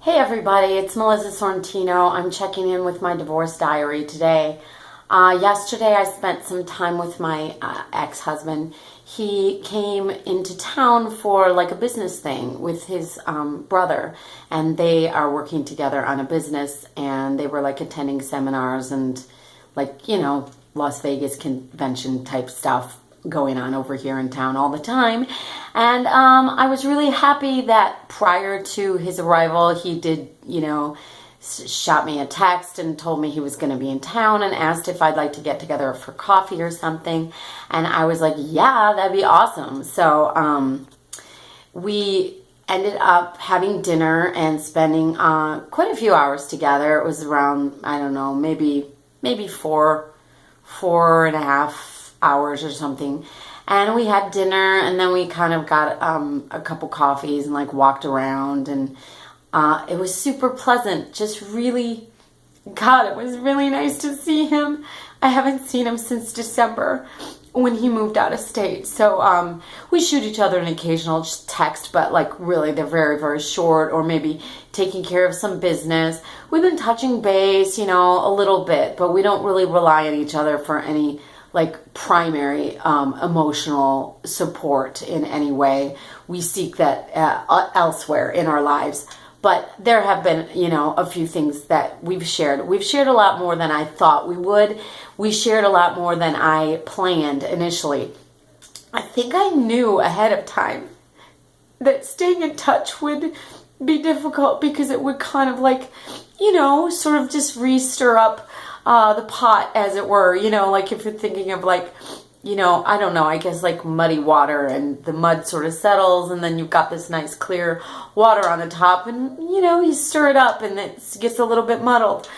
Hey everybody, it's Melissa Sorrentino. I'm checking in with my divorce diary today. Yesterday I spent some time with my ex-husband. He came into town for like a business thing with his brother, and they are working together on a business, and they were like attending seminars and Las Vegas convention type stuff going on over here in town all the time. And I was really happy that prior to his arrival, he did, shot me a text and told me he was going to be in town and asked if I'd like to get together for coffee or something. And I was like, yeah, that'd be awesome. So we ended up having dinner and spending quite a few hours together. It was around, I don't know, maybe 4.5 hours or something. And we had dinner, and then we kind of got a couple coffees and like walked around, and it was super pleasant. Just really, God, it was really nice to see him. I haven't seen him since December when he moved out of state. So we shoot each other an occasional text, but like really they're very, very short, or maybe taking care of some business. We've been touching base, a little bit, but we don't really rely on each other for any like primary emotional support in any way. We seek that elsewhere in our lives. But there have been, a few things that we've shared. We've shared a lot more than I thought we would. We shared a lot more than I planned initially. I think I knew ahead of time that staying in touch would be difficult, because it would kind of like, sort of just re-stir up the pot, as it were, like if you're thinking of like, I don't know, I guess like muddy water, and the mud sort of settles, and then you've got this nice clear water on the top, and you stir it up and it gets a little bit muddled.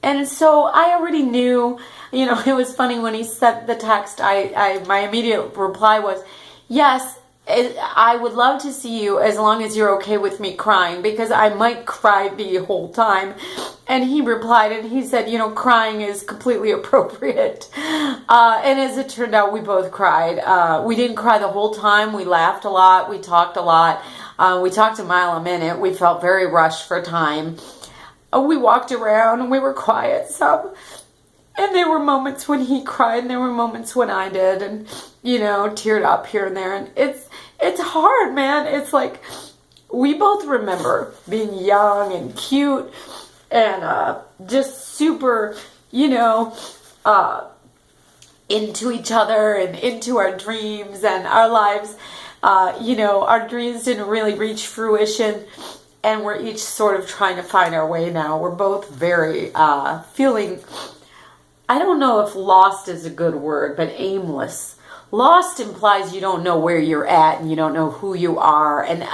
And so I already knew, it was funny when he sent the text, my immediate reply was, yes, I would love to see you as long as you're okay with me crying, because I might cry the whole time. And he replied and he said, crying is completely appropriate. And as it turned out, we both cried. We didn't cry the whole time. We laughed a lot. We talked a lot. We talked a mile a minute. We felt very rushed for time. We walked around and we were quiet some. And there were moments when he cried, and there were moments when I did, and, teared up here and there. And it's hard, man. It's like we both remember being young and cute and just super, into each other and into our dreams and our lives. Our dreams didn't really reach fruition, and we're each sort of trying to find our way now. We're both very feeling, I don't know if lost is a good word, but aimless. Lost implies you don't know where you're at and you don't know who you are. And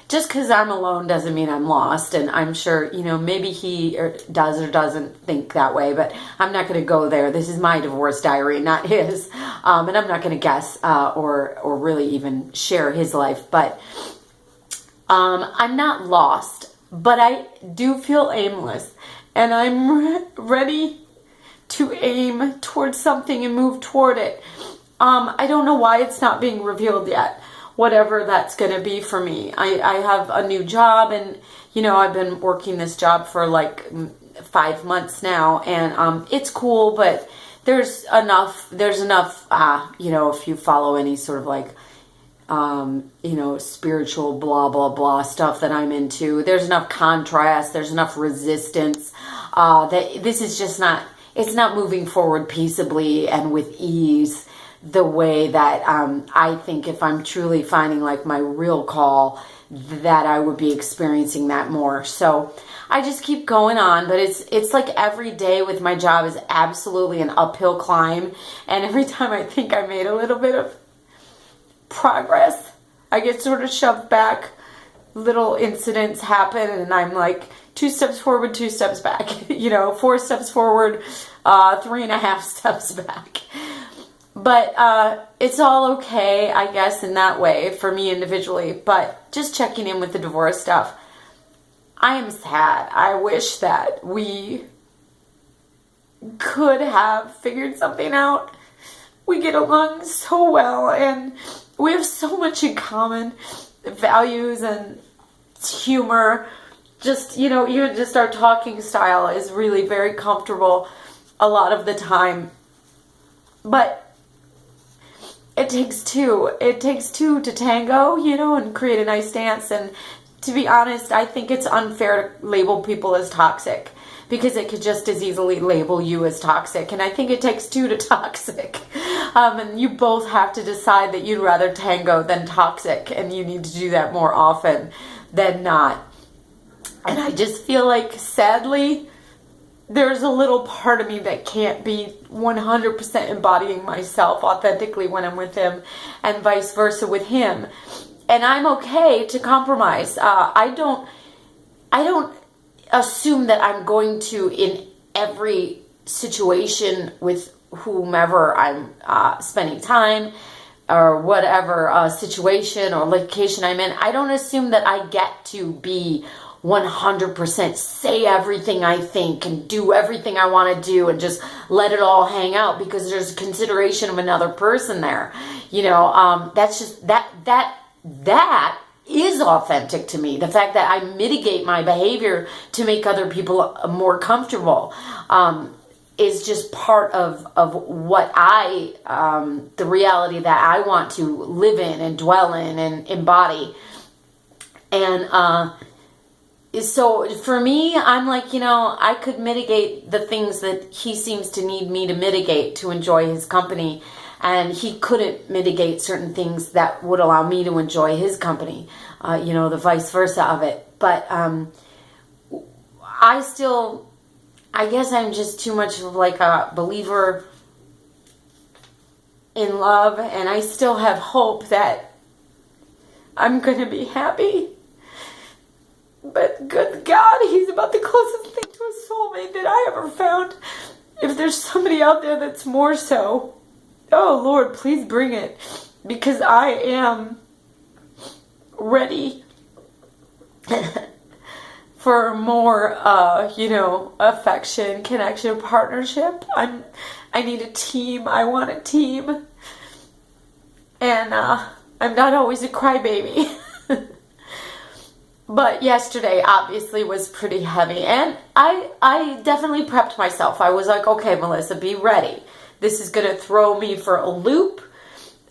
just because I'm alone doesn't mean I'm lost. And I'm sure, maybe he does or doesn't think that way, but I'm not going to go there. This is my divorce diary, not his. And I'm not going to guess or really even share his life. But I'm not lost, but I do feel aimless. And I'm ready to aim towards something and move toward it. I don't know why it's not being revealed yet, whatever that's going to be for me. I have a new job, and, I've been working this job for like 5 months now, and it's cool, but there's enough, if you follow any sort of like, spiritual blah, blah, blah stuff that I'm into, there's enough contrast, there's enough resistance, that this is just not, it's not moving forward peaceably and with ease the way that I think if I'm truly finding like my real call, that I would be experiencing that more. So I just keep going on, but it's like every day with my job is absolutely an uphill climb. And every time I think I made a little bit of progress, I get sort of shoved back. Little incidents happen, and I'm like 2 steps forward, 2 steps back, 4 steps forward, 3.5 steps back. But it's all okay, I guess, in that way for me individually. But just checking in with the divorce stuff, I am sad. I wish that we could have figured something out. We get along so well, and we have so much in common, values and humor just, even just our talking style is really very comfortable a lot of the time. But it takes two. It takes two to tango, and create a nice dance. And to be honest, I think it's unfair to label people as toxic, because it could just as easily label you as toxic. And I think it takes two to toxic. And you both have to decide that you'd rather tango than toxic. And you need to do that more often than not. And I just feel like, sadly, there's a little part of me that can't be 100% embodying myself authentically when I'm with him, and vice versa with him. And I'm okay to compromise. I don't assume that I'm going to, in every situation with whomever I'm spending time, or whatever situation or location I'm in, I don't assume that I get to be 100% say everything I think and do everything I want to do and just let it all hang out because there's consideration of another person there. That's just that is authentic to me. The fact that I mitigate my behavior to make other people more comfortable is just part of what the reality that I want to live in and dwell in and embody. And so for me, I'm like, I could mitigate the things that he seems to need me to mitigate to enjoy his company. And he couldn't mitigate certain things that would allow me to enjoy his company, the vice versa of it. But I guess I'm just too much of like a believer in love. And I still have hope that I'm going to be happy. But good God, he's about the closest thing to a soulmate that I ever found. If there's somebody out there that's more so, oh Lord, please bring it. Because I am ready for more, affection, connection, partnership. I need a team. I want a team. And I'm not always a crybaby. But yesterday obviously was pretty heavy, and I definitely prepped myself. I was like, okay, Melissa, be ready. This is going to throw me for a loop.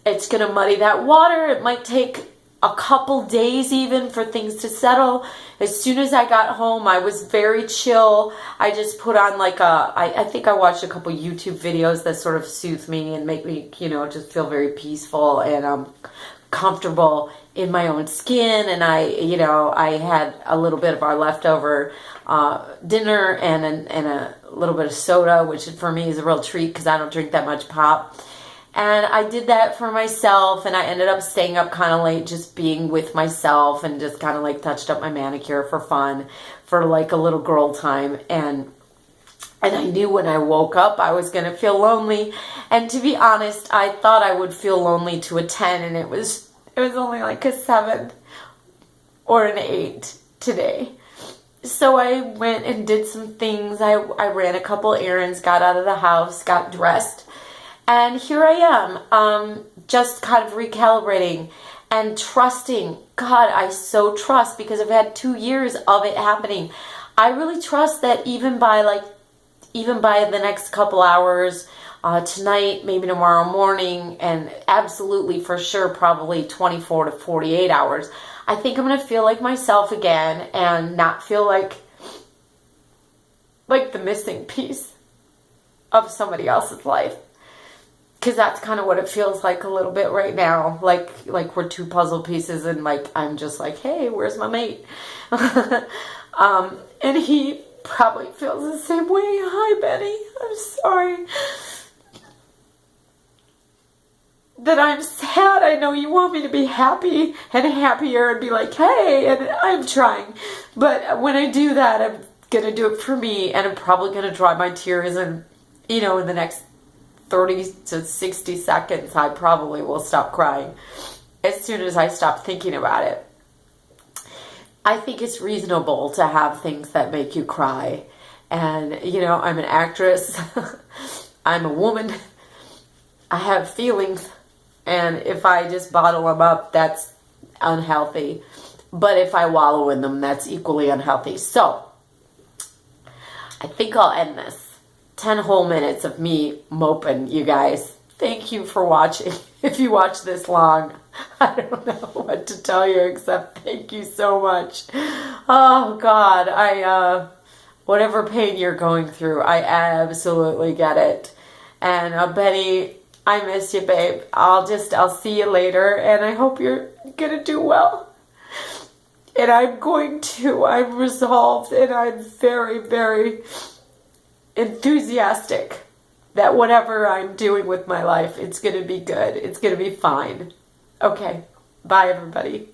It's going to muddy that water. It might take a couple days even for things to settle. As soon as I got home, I was very chill. I just put on I think I watched a couple YouTube videos that sort of soothe me and make me, just feel very peaceful and comfortable in my own skin. And I had a little bit of our leftover dinner and a little bit of soda, which for me is a real treat because I don't drink that much pop. And I did that for myself, and I ended up staying up kind of late just being with myself and just kind of like touched up my manicure for fun, for like a little girl time. And I knew when I woke up I was going to feel lonely. And to be honest, I thought I would feel lonely to a 10, and it was only like a 7 or an 8 today. So I went and did some things. I ran a couple errands, got out of the house, got dressed. And here I am, just kind of recalibrating and trusting. God, I so trust, because I've had 2 years of it happening. I really trust that even by the next couple hours, tonight, maybe tomorrow morning, and absolutely for sure probably 24 to 48 hours, I think I'm going to feel like myself again and not feel like the missing piece of somebody else's life. Because that's kind of what it feels like a little bit right now. Like we're two puzzle pieces, and like I'm just like, hey, where's my mate? And he probably feels the same way. Hi, Benny. I'm sorry that I'm sad. I know you want me to be happy and happier and be like, hey, and I'm trying. But when I do that, I'm going to do it for me, and I'm probably going to dry my tears, and, in the next 30 to 60 seconds, I probably will stop crying as soon as I stop thinking about it. I think it's reasonable to have things that make you cry. And, I'm an actress. I'm a woman. I have feelings. And if I just bottle them up, that's unhealthy. But if I wallow in them, that's equally unhealthy. So I think I'll end this. 10 whole minutes of me moping, you guys. Thank you for watching. If you watch this long, I don't know what to tell you except thank you so much. Oh God, whatever pain you're going through, I absolutely get it. And Benny, I miss you, babe. I'll see you later, and I hope you're gonna do well. And I'm resolved, and I'm very, very enthusiastic that whatever I'm doing with my life, it's gonna be good. It's gonna be fine. Okay, bye everybody.